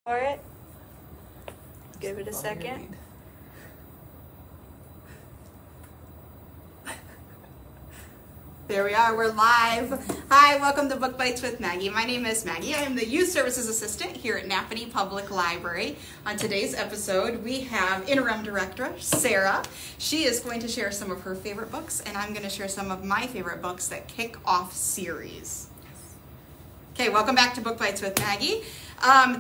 for it. Give it a second. There we are, we're live. Hi, welcome to Book Bites with Maggie. My name is Maggie. I am the Youth Services Assistant here at Napanee Public Library. On today's episode, we have Interim Director Sarah. She is going to share some of her favorite books, and I'm going to share some of my favorite books that kick off series. Okay, welcome back to Book Bites with Maggie.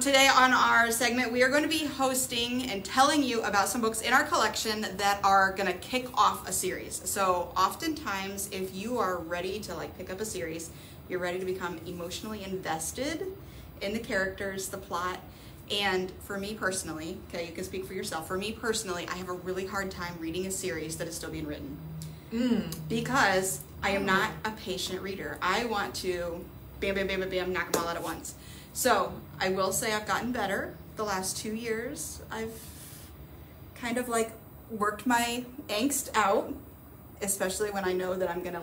Today on our segment, we are going to be hosting and telling you about some books in our collection that are going to kick off a series. So oftentimes, if you are ready to pick up a series, you're ready to become emotionally invested in the characters, the plot. And for me personally, okay, you can speak for yourself. For me personally, I have a really hard time reading a series that is still being written. Because I am not a patient reader. I want to bam, bam, bam, bam, bam, knock them all out at once. So I will say I've gotten better. The last 2 years, I've kind of worked my angst out, especially when I know that I'm gonna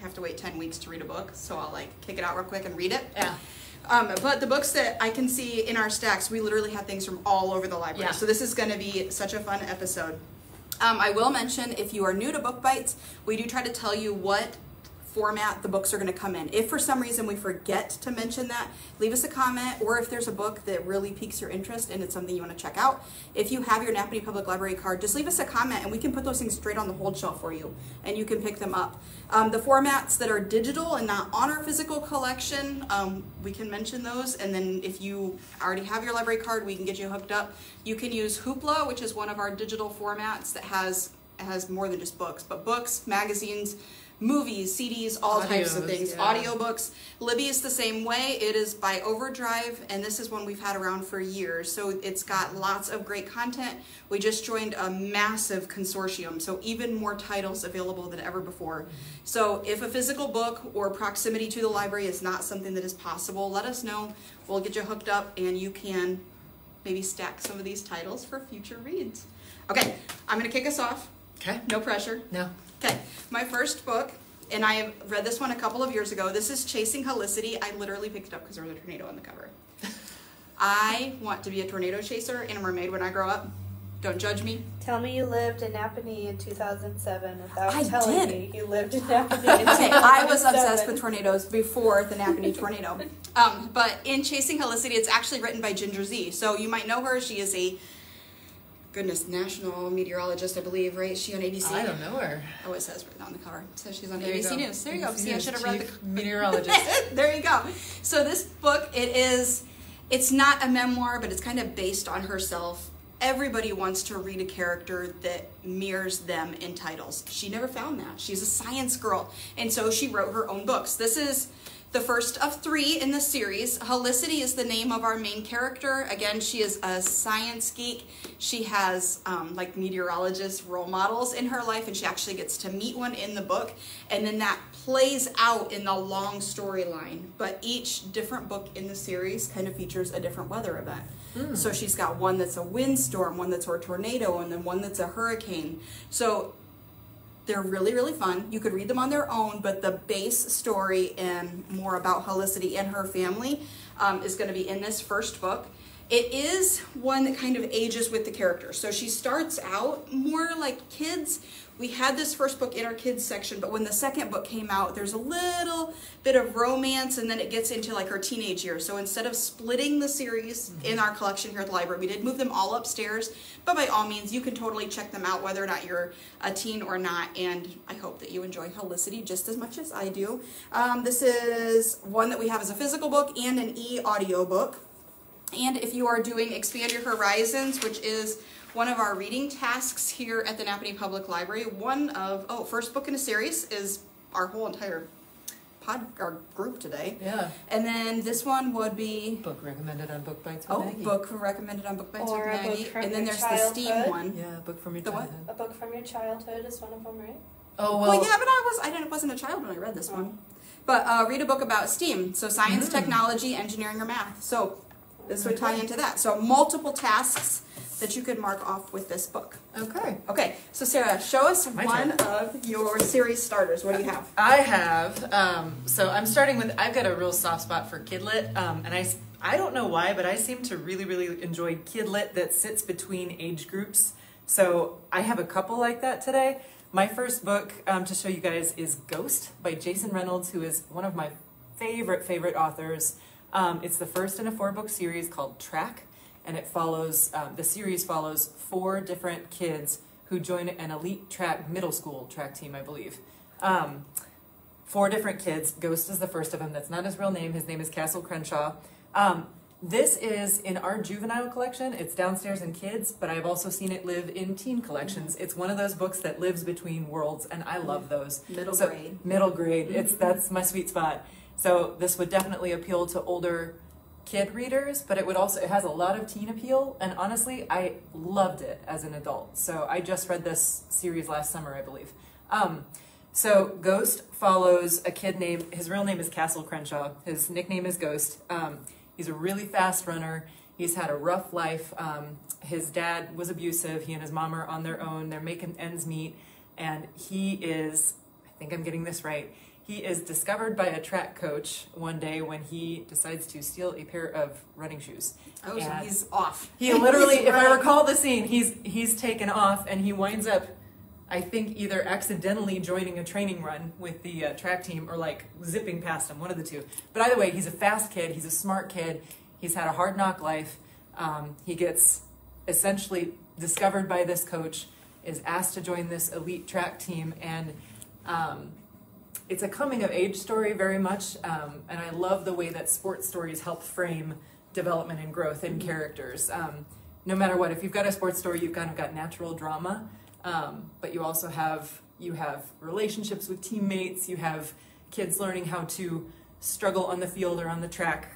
have to wait 10 weeks to read a book. So I'll kick it out real quick and read it. Yeah. But the books that I can see in our stacks, we literally have things from all over the library. Yeah. So this is gonna be such a fun episode. I will mention, if you are new to Book Bites, we do try to tell you what format the books are going to come in. If for some reason we forget to mention that, leave us a comment, or if there's a book that really piques your interest and it's something you want to check out, if you have your Napanee Public Library card, just leave us a comment and we can put those things straight on the hold shelf for you and you can pick them up. The formats that are digital and not on our physical collection, we can mention those, and then if you already have your library card, we can get you hooked up. You can use Hoopla, which is one of our digital formats that has more than just books, but books, magazines, movies, CDs, all types of things, yeah. Audiobooks. Libby is the same way. It is by Overdrive, and this is one we've had around for years. So it's got lots of great content. We just joined a massive consortium, so even more titles available than ever before. So if a physical book or proximity to the library is not something that is possible, let us know. We'll get you hooked up, and you can maybe stack some of these titles for future reads. Okay, I'm going to kick us off. Okay. No pressure. No. Okay, my first book, and I have read this one a couple of years ago. This is Chasing Helicity. I literally picked it up because there was a tornado on the cover. I want to be a tornado chaser and a mermaid when I grow up. Don't judge me. Tell me you lived in Napanee in 2007 without I telling did. me you lived in Napanee in 2007. Okay, I was obsessed with tornadoes before the Napanee tornado. But in Chasing Helicity, it's actually written by Ginger Z. So you might know her. She is a national meteorologist, I believe, right? Is she on ABC? I don't know her. Oh, it says right on the cover. It says she's on There you ABC go. News. There you go. ABC See, I should have read Chief the meteorologist. There you go. So this book, it's not a memoir, but it's kind of based on herself. Everybody wants to read a character that mirrors them in titles. She never found that. She's a science girl, and so she wrote her own books. This is the first of 3 in the series. Helicity is the name of our main character. Again, she is a science geek. She has meteorologist role models in her life, and she actually gets to meet one in the book, and then that plays out in the long storyline. But each different book in the series kind of features a different weather event. So she's got one that's a windstorm, one that's a tornado, and then one that's a hurricane. So they're really, really fun. You could read them on their own, but the base story and more about Helicity and her family is going to be in this first book. It is one that kind of ages with the character. So she starts out more like kids. We had this first book in our kids section, but when the second book came out, there's a little bit of romance, and then it gets into her teenage years. So instead of splitting the series in our collection here at the library, we did move them all upstairs, but by all means, you can totally check them out whether or not you're a teen or not, and I hope that you enjoy Helicity just as much as I do. This is one that we have as a physical book and an e-audio book. And if you are doing Expand Your Horizons, which is one of our reading tasks here at the Napanee Public Library, first book in a series is our whole entire group today. Yeah. And then this one would be Book recommended on Book Bites with Maggie. book recommended on Book Bites Or with a book Maggie. from And then your there's the STEAM childhood. one. Yeah, book from your The what? childhood. A book from your childhood is one of them, right? Oh Well, yeah, but I wasn't a child when I read this one. But read a book about STEAM, so science, technology, engineering, or math. So this would tie into that. So multiple tasks that you could mark off with this book. Okay. Okay, so Sarah, show us My one turn. of your series starters. What do you have? I have, so I'm starting with, I've got a real soft spot for Kidlit, and I don't know why, but I seem to really, really enjoy kid lit that sits between age groups. So I have a couple like that today. My first book to show you guys is Ghost by Jason Reynolds, who is one of my favorite authors. It's the first in a 4-book series called Track, and it follows, the series follows 4 different kids who join an elite track, middle school track team, I believe. 4 different kids. Ghost is the first of them. That's not his real name. His name is Castle Crenshaw. This is in our juvenile collection. It's downstairs in kids, but I've also seen it live in teen collections. It's one of those books that lives between worlds, and I love those. Middle grade. Middle grade. That's my sweet spot. So this would definitely appeal to older kid readers, but it has a lot of teen appeal, and honestly, I loved it as an adult. So I just read this series last summer, I believe. So Ghost follows a kid named, his real name is Castle Crenshaw. His nickname is Ghost. He's a really fast runner. He's had a rough life. His dad was abusive. He and his mom are on their own. They're making ends meet. And he is, I think I'm getting this right, he is discovered by a track coach one day when he decides to steal a pair of running shoes. Oh, so he's off. He literally, if I recall the scene, he's taken off, and he winds up, I think, either accidentally joining a training run with the track team or like zipping past him, one of the two. But either way, he's a fast kid, he's a smart kid, he's had a hard knock life. He gets essentially discovered by this coach, is asked to join this elite track team, and it's a coming of age story very much, and I love the way that sports stories help frame development and growth in characters. No matter what, if you've got a sports story, you've kind of got natural drama, but you also have relationships with teammates, you have kids learning how to struggle on the field or on the track,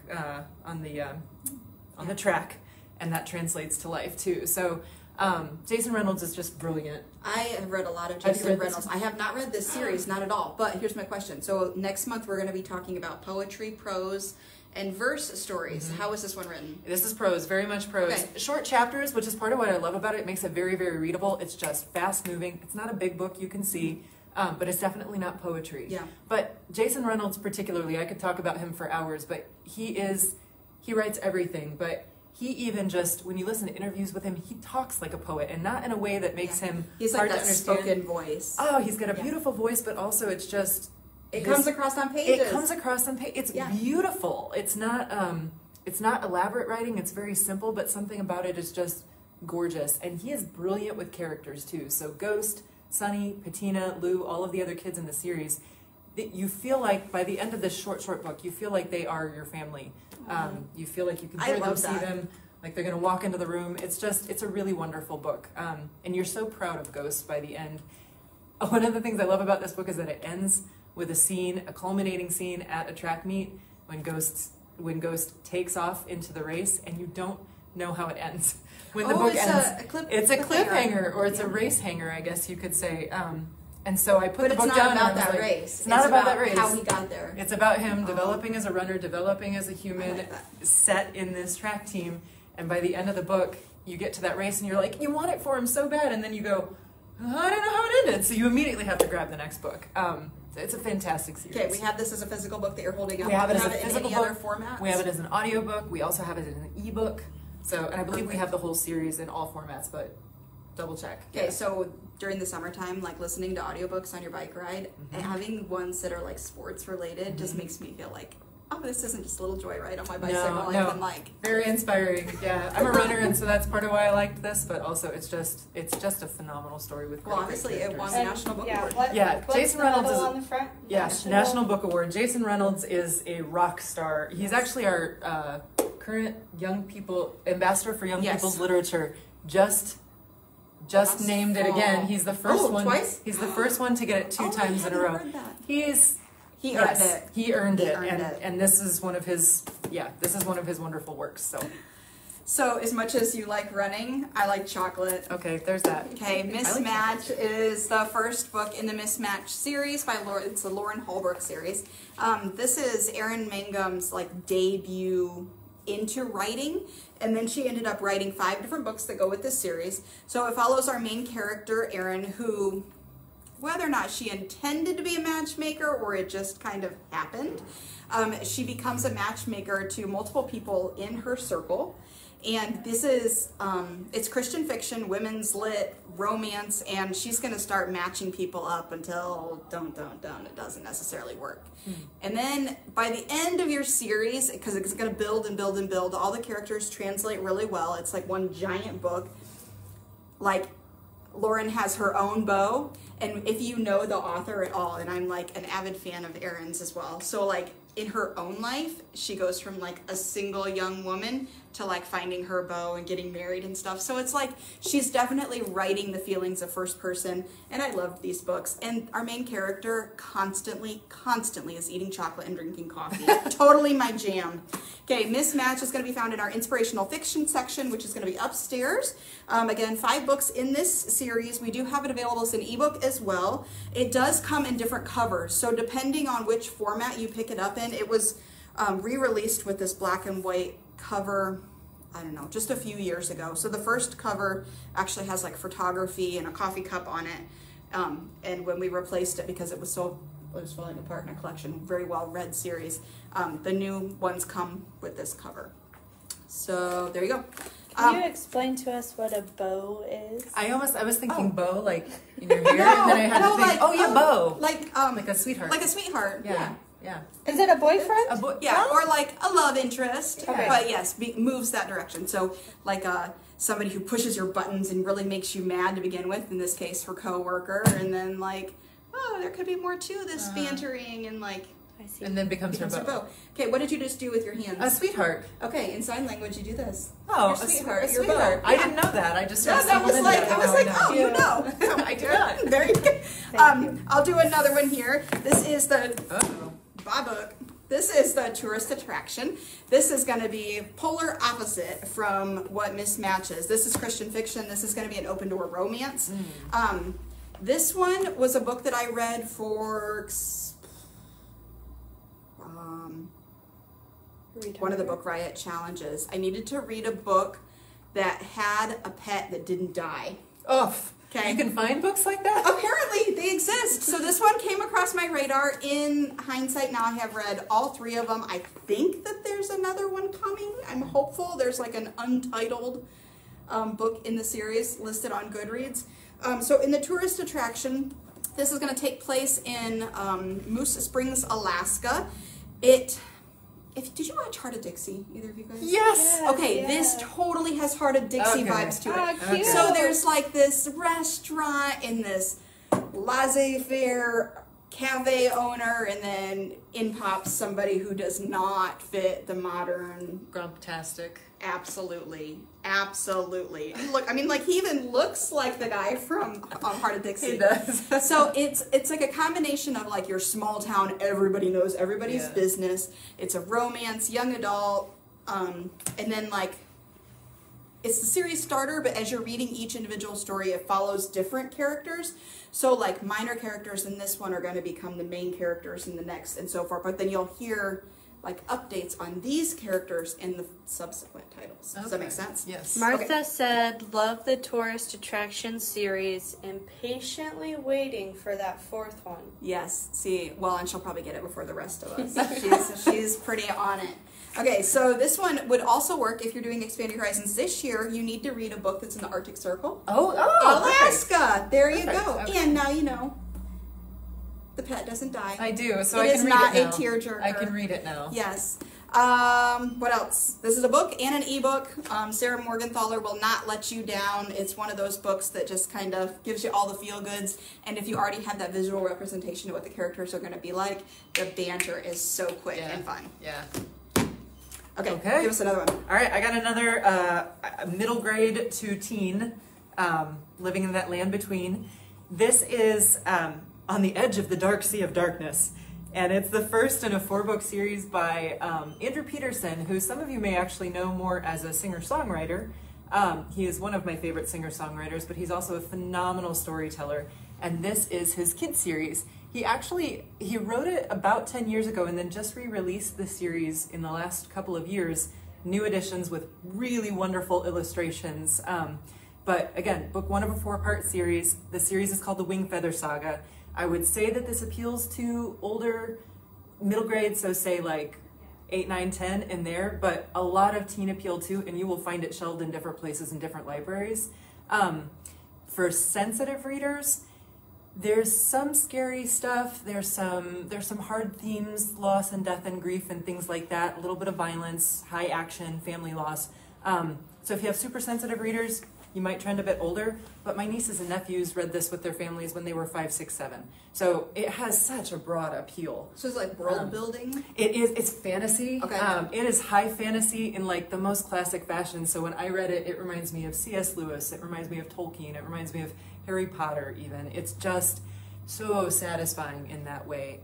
on the track, and that translates to life too. So Jason Reynolds is just brilliant. I have read a lot of Jason Reynolds. I have not read this series, not at all. But here's my question. So next month we're going to be talking about poetry, prose, and verse stories. How is this one written? This is prose, very much prose. Okay. Short chapters, which is part of what I love about it. It makes it very, very readable. It's just fast moving. It's not a big book, you can see, but it's definitely not poetry. Yeah. But Jason Reynolds particularly, I could talk about him for hours, but he writes everything, but he even just, when you listen to interviews with him, he talks like a poet, and not in a way that makes him He's hard like to that understand. spoken voice. Oh, he's got a beautiful voice, but also it's just... It comes across on pages. It comes across on pages. It's beautiful. It's not elaborate writing. It's very simple, but something about it is just gorgeous. And he is brilliant with characters too. So Ghost, Sunny, Patina, Lou, all of the other kids in the series, you feel like by the end of this short book, you feel like they are your family. You feel like you can go see them, like they're going to walk into the room. It's a really wonderful book. And you're so proud of Ghost by the end. One of the things I love about this book is that it ends with a culminating scene at a track meet when Ghost takes off into the race, and you don't know how it ends. When the book ends, it's a cliffhanger, or it's a race hanger, I guess you could say. And so I put the book down. But it's not about that race. It's not about that race. How he got there. It's about him developing as a runner, developing as a human, set in this track team. And by the end of the book, you get to that race, and you're like, you want it for him so bad, and then you go, I don't know how it ended. So you immediately have to grab the next book. It's a fantastic series. Okay, we have this as a physical book that you're holding up. We have it as a physical book. Other formats? We have it as an audiobook. We also have it as an ebook. So, and I believe we have the whole series in all formats, but double check. Okay, so during the summertime, like listening to audiobooks on your bike ride, and having ones that are like sports related just makes me feel like, oh, this isn't just a little joyride on my bicycle. I can like very inspiring. Yeah, I'm a runner, and so that's part of why I liked this. But also, it's just a phenomenal story with. Well, obviously, it won the National Book Award. Jason Reynolds is on the front. National Book Award. Jason Reynolds is a rock star. He's actually our current young people ambassador for young people's literature. Just named it again. He's the first one. Twice? He's the first one to get it two times in a row. He earned it. He earned it. And this is one of his wonderful works. So as much as you like running, I like chocolate. Okay, there's that. Okay, Mismatch is the first book in the Mismatch series by it's the Lauren Holbrook series. This is Erin Mangum's like debut into writing, and then she ended up writing 5 different books that go with this series. So it follows our main character, Erin, who whether or not she intended to be a matchmaker or it just kind of happened. She becomes a matchmaker to multiple people in her circle. And this is, it's Christian fiction, women's lit, romance, and she's going to start matching people up until, it doesn't necessarily work. And then by the end of your series, because it's going to build and build and build, all the characters translate really well. It's like one giant book. Like, Lauren has her own bow, and if you know the author at all, and I'm like an avid fan of Erin's as well, so like in her own life, she goes from like a single young woman to like finding her beau and getting married and stuff. So it's like she's definitely writing the feelings of first person, and I love these books. And our main character constantly is eating chocolate and drinking coffee. Totally my jam. Okay, Mismatch is going to be found in our inspirational fiction section, which is going to be upstairs. Again, 5 books in this series. We do have it available as an ebook as well. It does come in different covers, so depending on which format you pick it up in, it was re-released with this black and white cover, I don't know, just a few years ago. So the first cover actually has like photography and a coffee cup on it. And when we replaced it, because it was falling apart in a collection, very well read series, the new ones come with this cover. So there you go. Can you explain to us what a bow is? I was thinking bow, like in your hair, and then I had to think, like, bow. Like a sweetheart. Like a sweetheart. Yeah. Yeah. Is it a boyfriend? Yeah, or like a love interest. Okay. But yes, moves that direction. So like somebody who pushes your buttons and really makes you mad to begin with, in this case her coworker, and then like, oh, there could be more to this bantering, and like, I see. And then becomes her beau. Okay, what did you just do with your hands? A sweetheart. Okay, in sign language you do this. Oh, your sweetheart, a your sweetheart. beau. I didn't know that. I just No, that was like, I was like, oh, you know. I do not. There you go. I'll do another one here. This is the book. This is the tourist attraction. This is going to be polar opposite from what Mismatch is. This is Christian fiction. This is going to be an open door romance. This one was a book that I read for one of the Book Riot challenges. I needed to read a book that had a pet that didn't die. Oh, okay. You can find books like that? Apparently they exist. So this one came across my radar. In hindsight, now I have read all 3 of them. I think that there's another one coming. I'm hopeful. There's like an untitled book in the series listed on Goodreads. So in the tourist attraction, this is going to take place in Moose Springs, Alaska. Did you watch Heart of Dixie, either of you guys? Yes. Okay, this totally has Heart of Dixie vibes to it. Cute. So there's like this restaurant and this laissez-faire cafe owner, and then in pops somebody who does not fit the modern. Grumptastic. Absolutely. Look, I mean, like, he even looks like the guy from Heart of Dixie. He does. So it's like a combination of like your small town, everybody knows everybody's business. It's a romance, young adult, and then like it's the series starter, but as you're reading each individual story, it follows different characters. So like minor characters in this one are going to become the main characters in the next, and so forth. But then you'll hear like updates on these characters in the subsequent titles. Does that make sense? Yes. Martha said, love the tourist attraction series, impatiently waiting for that 4th one. Yes. See, well, and she'll probably get it before the rest of us. She's pretty on it. Okay, so this one would also work if you're doing Expand Your Horizons this year. You need to read a book that's in the Arctic Circle. Alaska. Perfect. There you go. Okay. And now you know the pet doesn't die. I do, so It I is can not read it a now. tearjerker. I can read it now. Yes. What else? This is a book and an ebook. Sarah Morgenthaler will not let you down. It's one of those books that just kind of gives you all the feel goods. And if you already have that visual representation of what the characters are going to be like, the banter is so quick and fun. Yeah. Okay, give us another one. All right, I got another middle grade to teen, living in that land between. This is On the Edge of the Dark Sea of Darkness. And it's the first in a 4-book series by Andrew Peterson, who some of you may actually know more as a singer-songwriter. He is one of my favorite singer-songwriters, but he's also a phenomenal storyteller. And this is his kids series. He wrote it about 10 years ago and then just re-released the series in the last couple of years. New editions with really wonderful illustrations. But again, book 1 of a 4-part series. The series is called the Wing Feather Saga. I would say that this appeals to older, middle grade, so say like 8, 9, 10 in there, but a lot of teen appeal too, and you will find it shelved in different places in different libraries. For sensitive readers, there's some scary stuff, there's some hard themes, loss and death and grief and things like that, a little bit of violence, high action, family loss. So if you have super sensitive readers, you might trend a bit older, but my nieces and nephews read this with their families when they were 5, 6, 7. So it has such a broad appeal. So it's like world building? It's fantasy. Okay. It is high fantasy in like the most classic fashion. So when I read it, it reminds me of C.S. Lewis, it reminds me of Tolkien, it reminds me of Harry Potter even. It's just so satisfying in that way.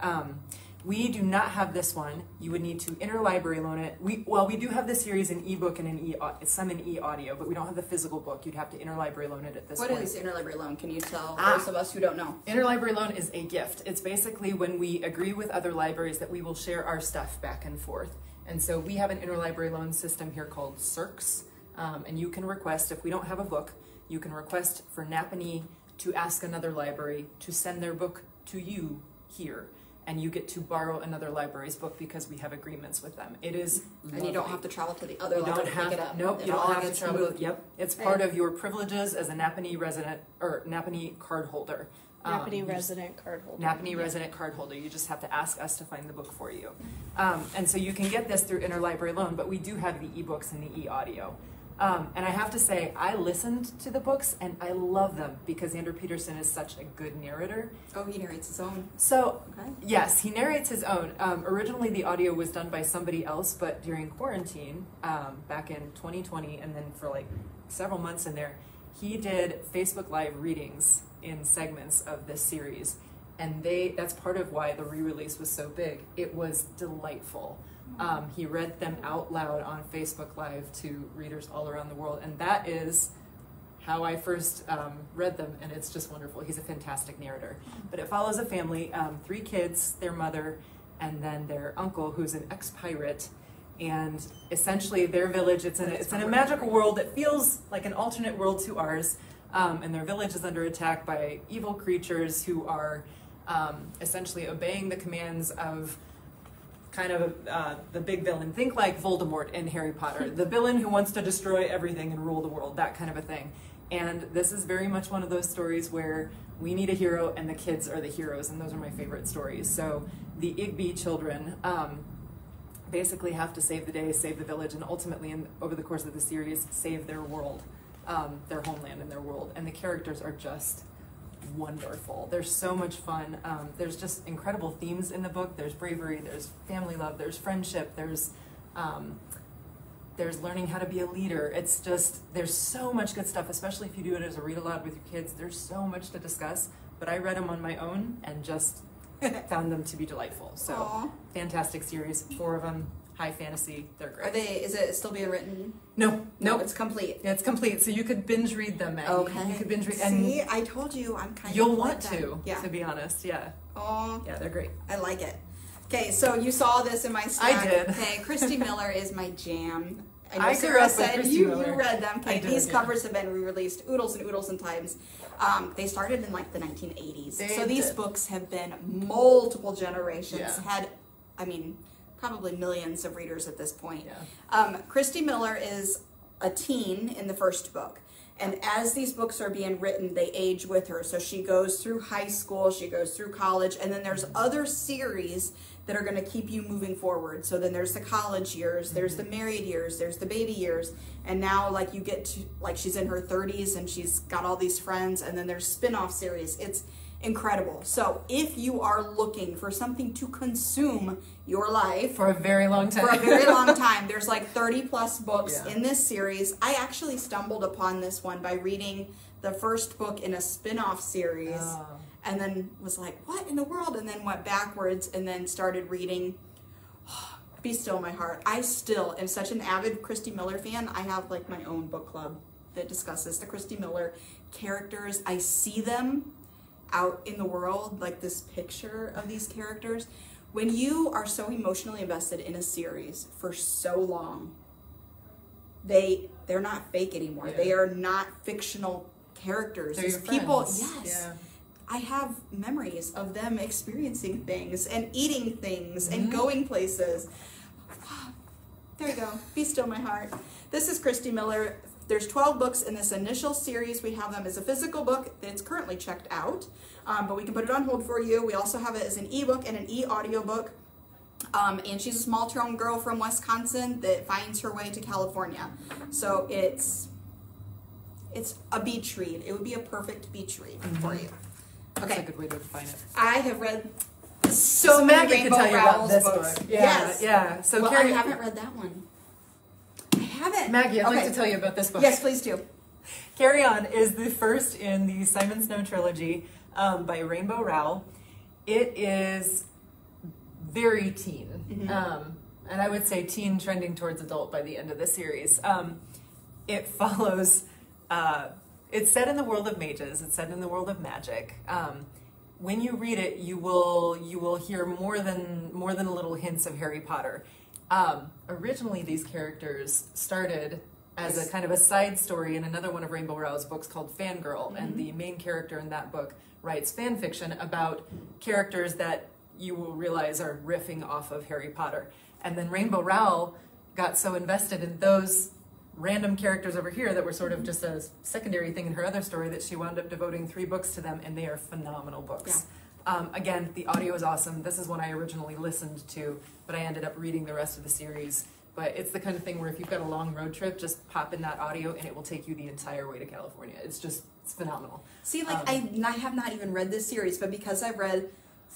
We do not have this one. You would need to interlibrary loan it. We do have the series in ebook and in some in e-audio, but we don't have the physical book. You'd have to interlibrary loan it at this point. What is interlibrary loan? Can you tell those of us who don't know? Interlibrary loan is a gift. It's basically when we agree with other libraries that we will share our stuff back and forth. And so we have an interlibrary loan system here called CIRCS, and you can request, if we don't have a book, you can request for Napanee to ask another library to send their book to you here. And you get to borrow another library's book because we have agreements with them. It is lovely. And you don't have to travel to the other library to pick it up. Nope, you don't have to travel. Yep, it's part of your privileges as a Napanee resident or Napanee card holder. Napanee resident card holder. Napanee resident card holder. You just have to ask us to find the book for you. And so you can get this through interlibrary loan, but we do have the ebooks and the e-audio. And I have to say, I listened to the books and I love them because Andrew Peterson is such a good narrator. Oh, he narrates his own. So, okay. Yes, he narrates his own. Originally, the audio was done by somebody else, but during quarantine, back in 2020, and then for like several months in there, he did Facebook Live readings in segments of this series. And that's part of why the re-release was so big. It was delightful. He read them out loud on Facebook Live to readers all around the world, and that is how I first read them, and it's just wonderful. He's a fantastic narrator. But it follows a family, 3 kids, their mother, and then their uncle, who's an ex-pirate, and essentially their village, it's in a magical world that feels like an alternate world to ours, and their village is under attack by evil creatures who are essentially obeying the commands of kind of the big villain. Think like Voldemort in Harry Potter, the villain who wants to destroy everything and rule the world, that kind of a thing. And this is very much one of those stories where we need a hero and the kids are the heroes, and those are my favorite stories. So the Igby children basically have to save the day, save the village, and ultimately over the course of the series save their world, their homeland and their world. And the characters are just wonderful. There's so much fun. There's just incredible themes in the book. There's bravery, there's family love, there's friendship, there's learning how to be a leader. It's just, there's so much good stuff, especially if you do it as a read aloud with your kids. There's so much to discuss, but I read them on my own and just found them to be delightful. So Aww. Fantastic series, 4 of them, high fantasy, they're great. Is it still being written? No, It's complete. Yeah, it's complete, so you could binge read them, Maggie. Okay. You could binge read. See, I told you, I'm kind of You'll want to be honest, yeah. Oh, yeah, they're great. I like it. Okay, so you saw this in my stack. I did. Okay, Christy Miller is my jam. I know I grew Sarah up with said Christy you Miller. read them. Okay, I did, these yeah. covers have been re-released oodles and times. They started in like the 1980s. So these books have been multiple generations. Yeah. Had, I mean, probably millions of readers at this point. Yeah. Christy Miller is a teen in the first book. And as these books are being written, they age with her. So she goes through high school, she goes through college, and then there's other series that are going to keep you moving forward. So then there's the college years, there's the married years, there's the baby years, and now like you get to, like she's in her 30s and she's got all these friends, and then there's spin-off series. It's incredible. So if you are looking for something to consume your life For a very long time. for a very long time, there's like 30 plus books Yeah. in this series. I actually stumbled upon this one by reading the first book in a spin-off series. Oh. And then was like, what in the world? And then went backwards and then started reading Be Still My Heart. I still am such an avid Christy Miller fan. I have like my own book club that discusses the Christy Miller characters. I see them out in the world, like this picture of these characters. When you are so emotionally invested in a series for so long, they they're not fake anymore. Yeah. They are not fictional characters. They're These your people, friends. yes. Yeah. I have memories of them experiencing things and eating things and Mm-hmm. going places. There you go. Be still, my heart. This is Christy Miller. There's 12 books in this initial series. We have them as a physical book that's currently checked out, but we can put it on hold for you. We also have it as an ebook and an e-audio book. And she's a small town girl from Wisconsin that finds her way to California. So it's a beach read. It would be a perfect beach read for you. That's Okay. a good way to define it. I have read so many Maggie can Rainbow tell you about Rowell's this books. book. Yeah, Yes. yeah. So Well, Carrie, I haven't read that one. I haven't. Maggie, I'd Okay. like to tell you about this book. Yes, please do. Carry On is the first in the Simon Snow trilogy by Rainbow Rowell. It is very teen, and I would say teen trending towards adult by the end of the series. It follows. It's set in the world of mages. It's set in the world of magic. When you read it, you will hear more than little hints of Harry Potter. Originally, these characters started as a kind of a side story in another one of Rainbow Rowell's books called Fangirl, and the main character in that book writes fan fiction about characters that you will realize are riffing off of Harry Potter. And then Rainbow Rowell got so invested in those random characters over here that were sort of just a secondary thing in her other story that she wound up devoting 3 books to them, and they are phenomenal books. Again, the audio is awesome. This is one I originally listened to, but I ended up reading the rest of the series. But it's the kind of thing where if you've got a long road trip, just pop in that audio and it will take you the entire way to California. It's phenomenal. See, like I have not even read this series, but because I've read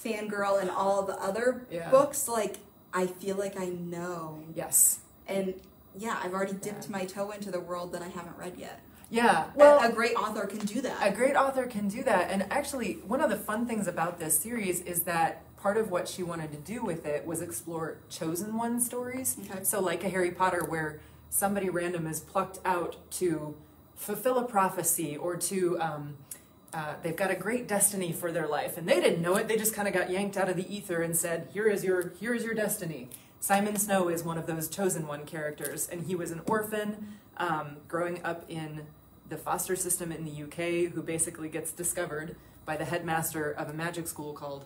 Fangirl and all the other books, like I feel like I know. Yes. And yeah, I've already dipped my toe into the world that I haven't read yet. Yeah. Well, a great author can do that. A great author can do that. And actually, one of the fun things about this series is that part of what she wanted to do with it was explore chosen one stories. Okay. So like a Harry Potter where somebody random is plucked out to fulfill a prophecy or to, they've got a great destiny for their life and they didn't know it. They just kind of got yanked out of the ether and said, here is your destiny. Simon Snow is one of those chosen one characters, and he was an orphan growing up in the foster system in the UK, who basically gets discovered by the headmaster of a magic school called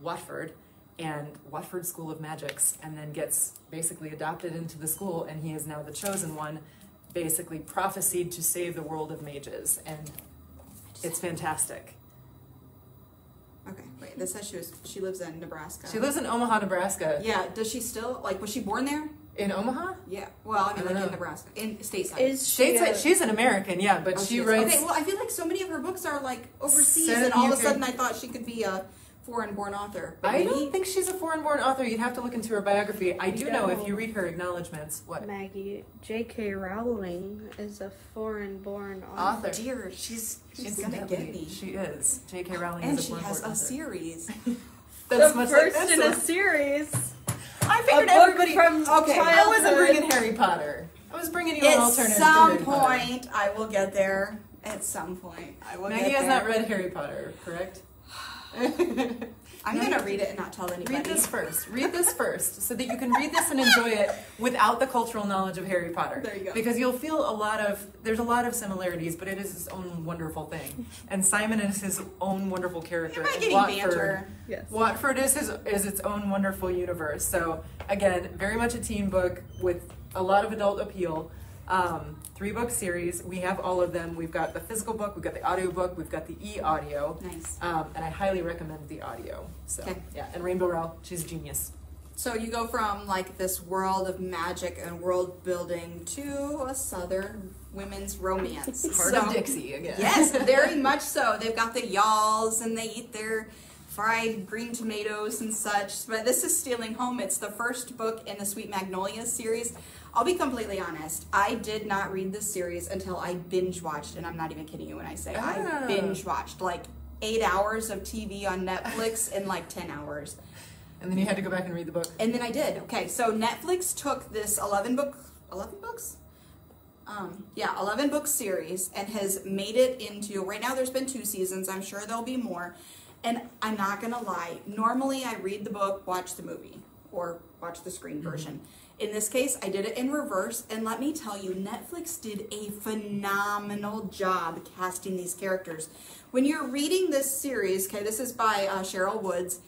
Watford, and Watford School of Magics, and then gets basically adopted into the school, and he is now the chosen one, basically prophesied to save the world of mages, and it's fantastic. Okay, wait, this says she lives in Nebraska. She lives in Omaha, Nebraska. Yeah, does she still, like, was she born there? In Omaha? Yeah, well, I mean, I don't like in know. Nebraska, in stateside. Is she Stateside, she's an American, yeah, but she is. writes... Okay, well, I feel like so many of her books are like overseas, Set and all of a UK. sudden I thought she could be a foreign-born author. But I maybe- don't think she's a foreign-born author. You'd have to look into her biography. I do know if No. you read her acknowledgments. What? Maggie, J.K. Rowling is a foreign-born Author. Dear, she's gonna get Incidentally, me. She is. J.K. Rowling And is she a has foreign-born a author. series. That's the much first like in this a one. series. I figured A book everybody... from Okay, I wasn't childhood. bringing Harry Potter. I was bringing you an At alternative to some Harry Potter. point, I will get there. At some point, I will Maggie get has there. not read Harry Potter, correct? I'm gonna read it and not tell anybody. Read this first. Read this first, so that you can read this and enjoy it without the cultural knowledge of Harry Potter. There you go. Because you'll feel there's a lot of similarities, but it is its own wonderful thing. And Simon is his own wonderful character. Am I and getting banter? Yes. Watford is its own wonderful universe. So again, very much a teen book with a lot of adult appeal. 3-book series. We have all of them. We've got the physical book, we've got the audio book, we've got the e-audio. Nice. And I highly recommend the audio. So Okay. yeah, and Rainbow Rowell, she's a genius. So you go from like this world of magic and world building to a southern women's romance. Heart of Dixie again. Yes, very much so. They've got the yalls and they eat their fried green tomatoes and such. But this is Stealing Home. It's the first book in the Sweet Magnolias series. I'll be completely honest. I did not read this series until I binge watched, and I'm not even kidding you when I say I binge watched like 8 hours of TV on Netflix in like 10 hours. And then you had to go back and read the book. And then I did. Okay, so Netflix took this 11 books? 11 book series and has made it into, right now there's been 2 seasons, I'm sure there'll be more. And I'm not gonna lie, normally I read the book, watch the movie. or watch the screen version. In this case, I did it in reverse, and let me tell you, Netflix did a phenomenal job casting these characters. When you're reading this series, okay, this is by Cheryl Woods,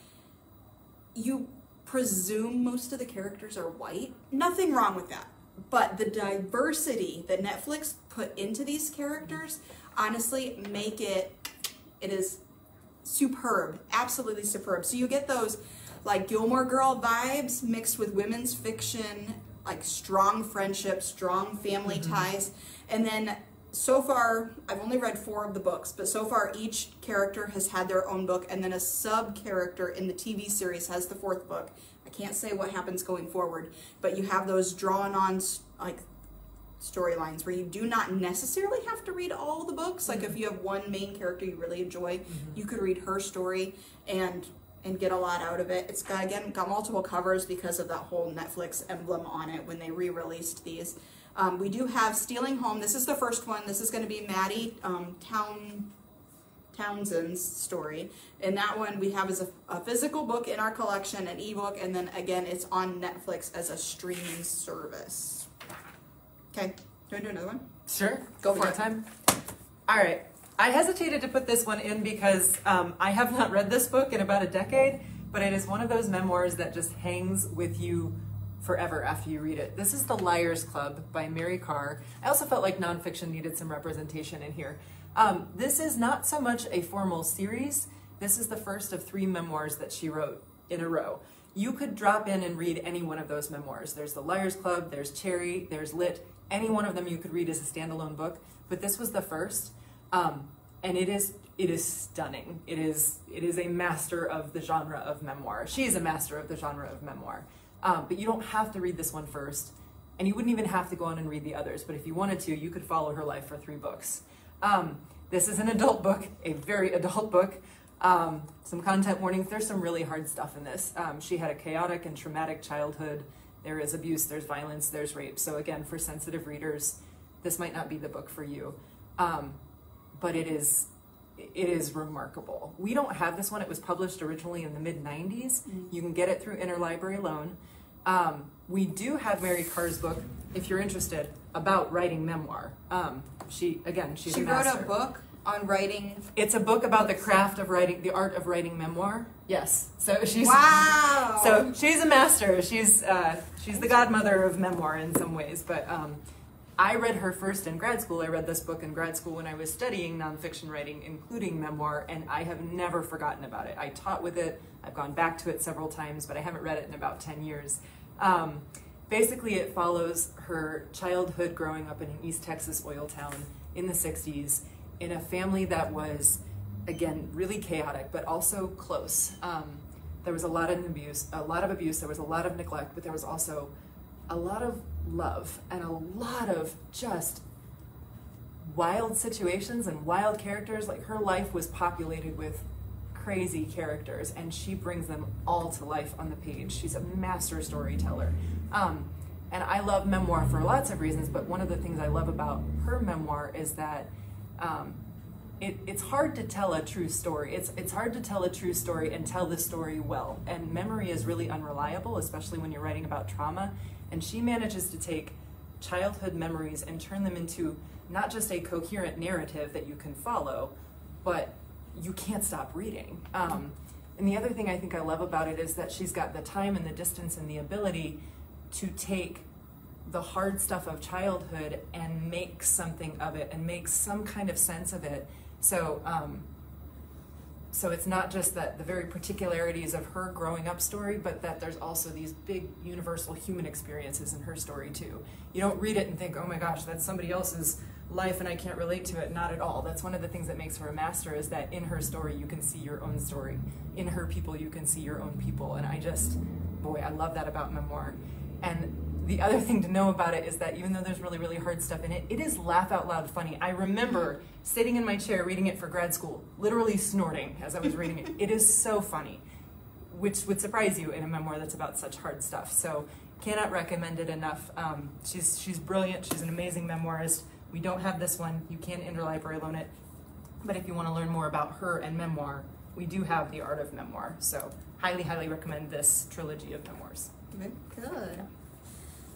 you presume most of the characters are white. Nothing wrong with that. But the diversity that Netflix put into these characters, honestly, make it is superb, absolutely superb. So you get those like Gilmore Girl vibes mixed with women's fiction, like strong friendships, strong family ties. And then so far, I've only read 4 of the books, but so far each character has had their own book, and then a sub-character in the TV series has the 4th book. I can't say what happens going forward, but you have those drawn on like storylines where you do not necessarily have to read all the books. Like if you have one main character you really enjoy, you could read her story and get a lot out of it. It's got, again, got multiple covers because of that whole Netflix emblem on it when they re-released these. We do have Stealing Home. This is the first one. This is going to be Maddie Townsend's story. And that one we have as a physical book in our collection, an ebook, and then again it's on Netflix as a streaming service. Okay, do you want to do another one? Sure. Go for it. Time. All right. I hesitated to put this one in because I have not read this book in about a decade, but it is one of those memoirs that just hangs with you forever after you read it. This is The Liars Club by Mary Karr. I also felt like nonfiction needed some representation in here. This is not so much a formal series. This is the first of 3 memoirs that she wrote in a row. You could drop in and read any one of those memoirs. There's The Liars Club, there's Cherry, there's Lit. Any one of them you could read as a standalone book, but this was the first. And it is stunning. It is a master of the genre of memoir. She is a master of the genre of memoir. But you don't have to read this one first, and you wouldn't even have to go on and read the others. But if you wanted to, you could follow her life for 3 books. This is an adult book, a very adult book. Some content warnings. There's some really hard stuff in this. She had a chaotic and traumatic childhood. There is abuse, there's violence, there's rape. So again, for sensitive readers, this might not be the book for you. But it is remarkable. We don't have this one. It was published originally in the mid-90s. You can get it through Interlibrary Loan. We do have Mary Karr's book, if you're interested, about writing memoir. She's a master. She wrote a book on writing. It's a book about the craft of writing, the art of writing memoir. Yes. So she's wow. So she's a master. She's the godmother of memoir in some ways. But I read her first in grad school. I read this book in grad school when I was studying nonfiction writing, including memoir, and I have never forgotten about it. I taught with it. I've gone back to it several times, but I haven't read it in about 10 years. Basically, it follows her childhood growing up in an East Texas oil town in the 60s in a family that was, again, really chaotic, but also close. There was a lot of abuse, there was a lot of neglect, but there was also a lot of love and a lot of just wild situations and wild characters. Like, her life was populated with crazy characters, and she brings them all to life on the page. She's a master storyteller. And I love memoir for lots of reasons, but one of the things I love about her memoir is that it's hard to tell a true story. It's hard to tell a true story and tell the story well. And memory is really unreliable, especially when you're writing about trauma. And she manages to take childhood memories and turn them into not just a coherent narrative that you can follow, but you can't stop reading. And the other thing I think I love about it is that she's got the time and the distance and the ability to take the hard stuff of childhood and make something of it and make some kind of sense of it. So it's not just that the very particularities of her growing up story, but that there's also these big universal human experiences in her story too. You don't read it and think, oh my gosh, that's somebody else's life and I can't relate to it. Not at all. That's one of the things that makes her a master, is that in her story you can see your own story. In her people you can see your own people. And I love that about memoir. And the other thing to know about it is that even though there's really, really hard stuff in it, it is laugh out loud funny. I remember sitting in my chair reading it for grad school, literally snorting as I was reading it. It is so funny, which would surprise you in a memoir that's about such hard stuff. So cannot recommend it enough. She's brilliant. She's an amazing memoirist. We don't have this one. You can interlibrary loan it. But if you want to learn more about her and memoir, we do have The Art of Memoir. So highly, highly recommend this trilogy of memoirs. Good.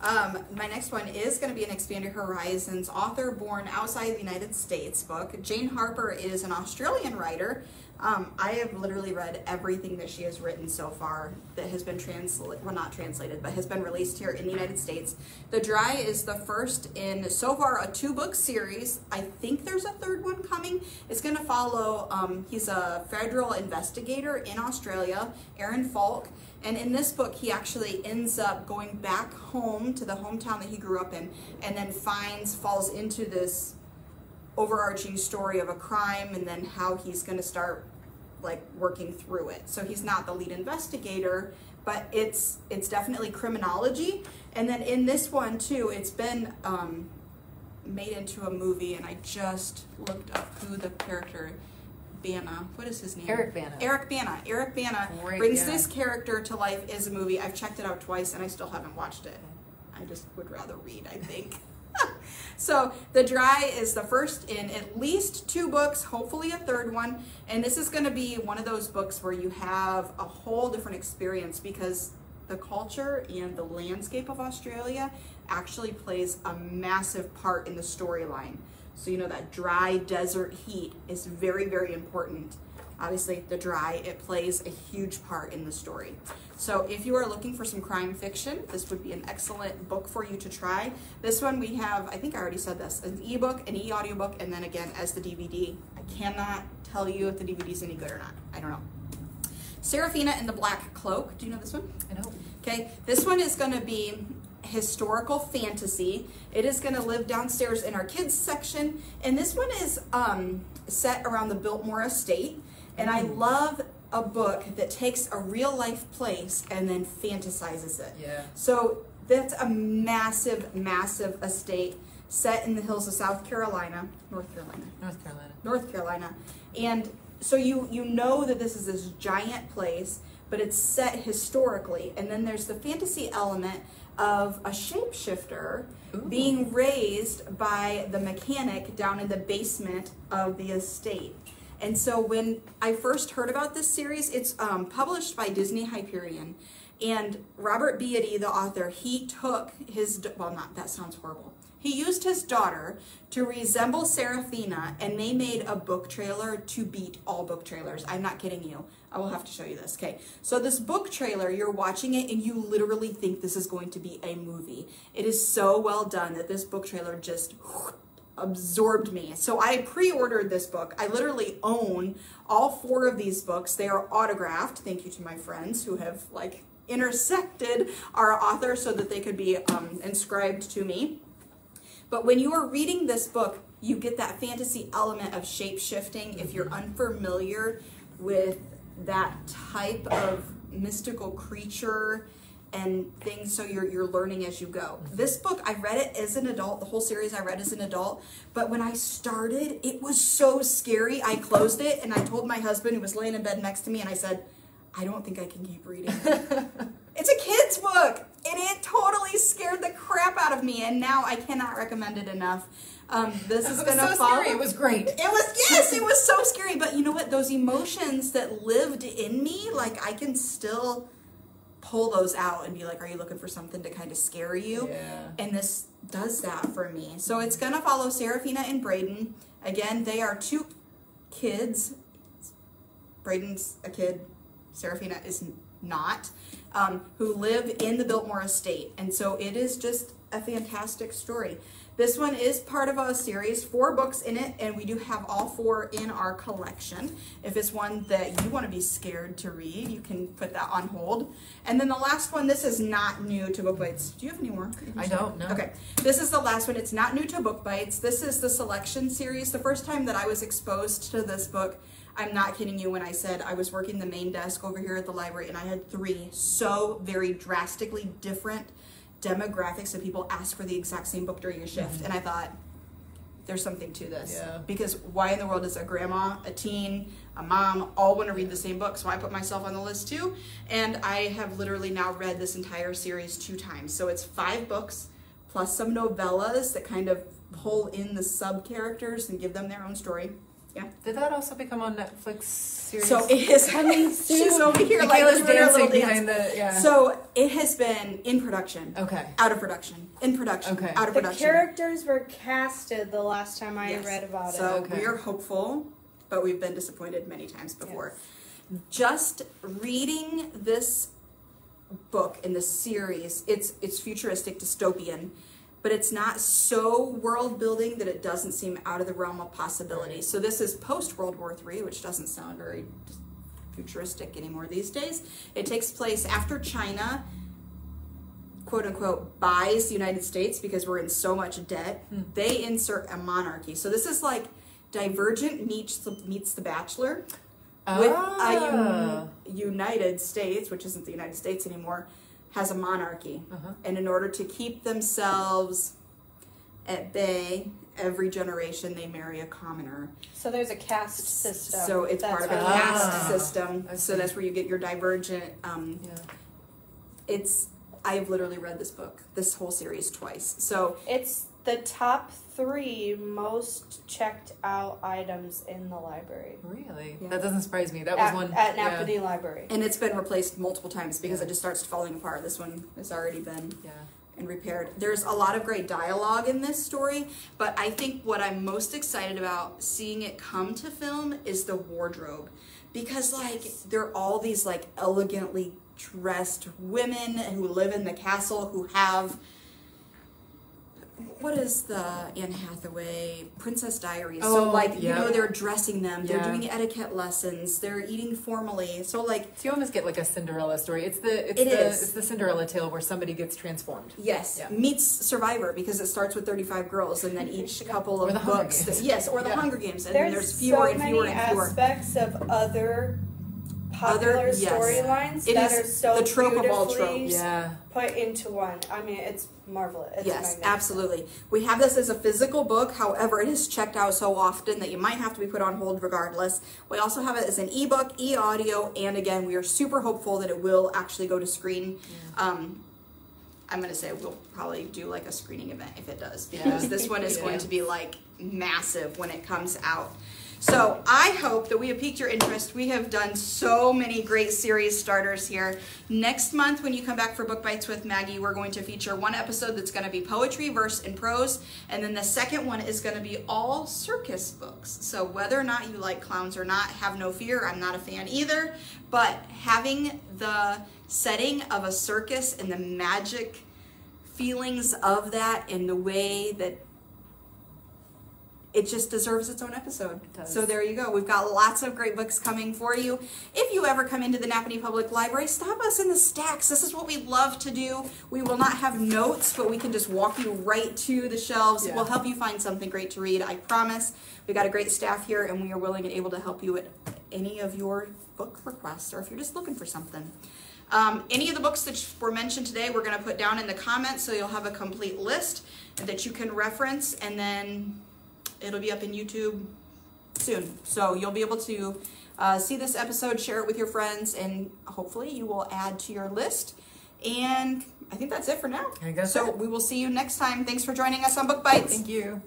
My next one is going to be an Expanded Horizons author born outside the United States book. Jane Harper is an Australian writer. I have literally read everything that she has written so far that has been not translated, but has been released here in the United States. The Dry is the first in, so far, a 2-book series. I think there's a third one coming. It's going to follow, he's a federal investigator in Australia, Aaron Falk. And in this book, he actually ends up going back home to the hometown that he grew up in, and then falls into this overarching story of a crime, and then how he's going to start working through it. So he's not the lead investigator, but it's definitely criminology. And then in this one too, it's been made into a movie, and I just looked up who the character. Bana. What is his name? Eric Bana. Eric Bana. Eric Bana brings this character to life as a movie. I've checked it out twice and I still haven't watched it. I just would rather read, I think. So The Dry is the first in at least 2 books, hopefully a third one. And this is going to be one of those books where you have a whole different experience, because the culture and the landscape of Australia actually plays a massive part in the storyline. So you know that dry desert heat is very, very important. Obviously, The Dry, it plays a huge part in the story. So if you are looking for some crime fiction, this would be an excellent book for you to try. This one we have, I think I already said this, an ebook, an e-audiobook, and then again as the DVD. I cannot tell you if the DVD is any good or not. I don't know. Seraphina and the Black Cloak. Do you know this one? I know. Okay, this one is going to be historical fantasy. It is going to live downstairs in our kids section, and this one is set around the Biltmore estate. And I love a book that takes a real life place and then fantasizes it. Yeah. So that's a massive estate set in the hills of North Carolina. And so you know that this is this giant place, but it's set historically. And then there's the fantasy element of a shapeshifter being raised by the mechanic down in the basement of the estate. And so when I first heard about this series, it's published by Disney Hyperion. And Robert Beatty, the author, he took his, that sounds horrible. He used his daughter to resemble Seraphina, and they made a book trailer to beat all book trailers. I'm not kidding you. I will have to show you this. Okay, so this book trailer, you're watching it and you literally think this is going to be a movie. It is so well done that this book trailer just absorbed me. So I pre-ordered this book. I literally own all 4 of these books. They are autographed. Thank you to my friends who have intersected our author so that they could be inscribed to me. But when you are reading this book, you get that fantasy element of shape-shifting. If you're unfamiliar with that type of mystical creature and things, so you're learning as you go. This book, I read it as an adult. The whole series I read as an adult. But when I started, it was so scary. I closed it and I told my husband, who was laying in bed next to me, and I said, I don't think I can keep reading. It's a kid's book, and it totally scared the crap out of me, and now I cannot recommend it enough. This is going to follow. Scary. It was great. It was so scary. But you know what? Those emotions that lived in me, I can still pull those out and be like, are you looking for something to kind of scare you? Yeah. And this does that for me. So it's going to follow Seraphina and Braden. Again, they are 2 kids. Braden's a kid. Seraphina is not, who live in the Biltmore estate. And so it is just a fantastic story. This one is part of a series, 4 books in it, and we do have all 4 in our collection. If it's one that you want to be scared to read, you can put that on hold. And then the last one, this is not new to Book Bites. Do you have any more? I don't know. Okay, this is the last one. It's not new to Book Bites. This is the Selection series. The first time that I was exposed to this book, I'm not kidding you when I said I was working the main desk over here at the library, and I had 3 so very drastically different demographics of people ask for the exact same book during a shift. And I thought, there's something to this. Yeah. Because why in the world does a grandma, a teen, a mom all want to read the same book? So I put myself on the list too. And I have literally now read this entire series 2 times. So it's 5 books plus some novellas that kind of pull in the sub-characters and give them their own story. Yeah. Did that also become on Netflix series? So it is coming soon. She's over here like Michaela's doing her little dancing dance. behind the, yeah. So it has been in production. Okay. Out of production. In production. Okay. Out of The production. characters were casted the last time I Yes. read about it. So Okay. we are hopeful, but we've been disappointed many times before. Just reading this book in the series, it's futuristic, dystopian, but it's not so world building that it doesn't seem out of the realm of possibility. So this is post World War III, which doesn't sound very futuristic anymore these days. It takes place after China, quote unquote, buys the United States because we're in so much debt. They insert a monarchy. So this is like Divergent meets The Bachelor. With a United States, which isn't the United States anymore, has a monarchy. And in order to keep themselves at bay, every generation they marry a commoner. So there's a caste system. So it's part of a caste system. So that's where you get your Divergent. I've literally read this book, this whole series twice. So it's the top 3 most checked out items in the library. Really? Yeah. That doesn't surprise me. That was one at Napanee Library. and it's been replaced multiple times because it just starts falling apart. This one has already been and repaired. There's a lot of great dialogue in this story, but I think what I'm most excited about seeing it come to film is the wardrobe, because like they're all these like elegantly dressed women who live in the castle who have, what is the Anne Hathaway Princess Diaries? So like you know, they're dressing them, they're doing etiquette lessons, they're eating formally. So like you almost get like a Cinderella story. It's the Cinderella tale where somebody gets transformed. Meets Survivor, because it starts with 35 girls and then each couple of books or the Hunger Games, and then there's fewer and fewer and fewer aspects of other popular storylines that are so the trope of all beautifully tropes put into one. I mean, it's marvelous. It's magnificent. Absolutely. We have this as a physical book. However, it is checked out so often that you might have to be put on hold regardless. We also have it as an ebook, e-audio, and again, we are super hopeful that it will actually go to screen. I'm going to say we'll probably do like a screening event if it does, because this one is going to be like massive when it comes out. So I hope that we have piqued your interest. We have done so many great series starters here. Next month, when you come back for Book Bites with Maggie, we're going to feature one episode that's going to be poetry, verse, and prose. And then the second one is going to be all circus books. So whether or not you like clowns or not, have no fear. I'm not a fan either. But having the setting of a circus and the magic feelings of that and the way that it just deserves its own episode. So there you go. We've got lots of great books coming for you. If you ever come into the Napanee Public Library, stop us in the stacks. This is what we love to do. We will not have notes, but we can just walk you right to the shelves. We'll help you find something great to read, I promise. We've got a great staff here, and we are willing and able to help you with any of your book requests, or if you're just looking for something. Any of the books that were mentioned today, we're going to put down in the comments, so you'll have a complete list that you can reference, and then it'll be up in YouTube soon. So you'll be able to see this episode, share it with your friends, and hopefully you will add to your list. And I think that's it for now. I guess so. We will see you next time. Thanks for joining us on Book Bites. Thank you.